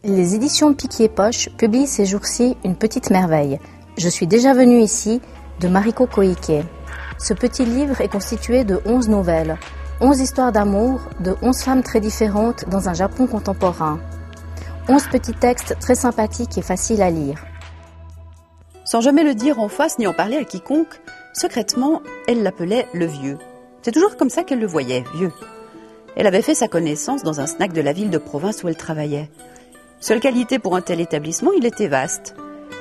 Les éditions Picquier-Poche publient ces jours-ci une petite merveille. Je suis déjà venue ici, de Mariko Koike. Ce petit livre est constitué de 11 nouvelles, 11 histoires d'amour de 11 femmes très différentes dans un Japon contemporain. 11 petits textes très sympathiques et faciles à lire. Sans jamais le dire en face ni en parler à quiconque, secrètement, elle l'appelait le vieux. C'est toujours comme ça qu'elle le voyait, vieux. Elle avait fait sa connaissance dans un snack de la ville de province où elle travaillait. Seule qualité pour un tel établissement, il était vaste.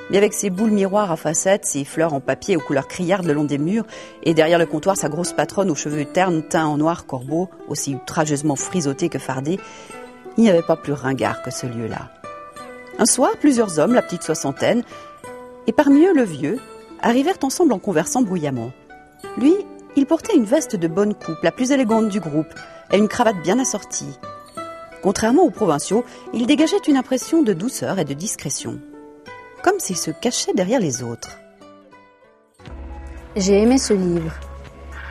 Mais avec ses boules miroirs à facettes, ses fleurs en papier aux couleurs criardes le long des murs, et derrière le comptoir sa grosse patronne aux cheveux ternes teints en noir corbeau, aussi outrageusement frisottés que fardés, il n'y avait pas plus ringard que ce lieu-là. Un soir, plusieurs hommes, la petite soixantaine, et parmi eux le vieux, arrivèrent ensemble en conversant bruyamment. Lui, il portait une veste de bonne coupe, la plus élégante du groupe, et une cravate bien assortie. Contrairement aux provinciaux, il dégageait une impression de douceur et de discrétion, comme s'il se cachait derrière les autres. J'ai aimé ce livre.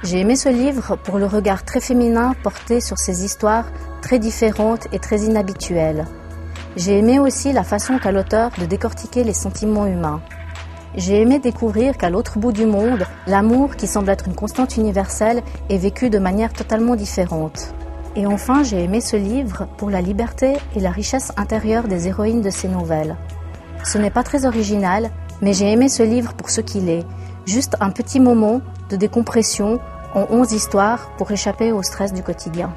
J'ai aimé ce livre pour le regard très féminin porté sur ces histoires très différentes et très inhabituelles. J'ai aimé aussi la façon qu'a l'auteur de décortiquer les sentiments humains. J'ai aimé découvrir qu'à l'autre bout du monde, l'amour, qui semble être une constante universelle, est vécu de manière totalement différente. Et enfin, j'ai aimé ce livre pour la liberté et la richesse intérieure des héroïnes de ces nouvelles. Ce n'est pas très original, mais j'ai aimé ce livre pour ce qu'il est, juste un petit moment de décompression en 11 histoires pour échapper au stress du quotidien.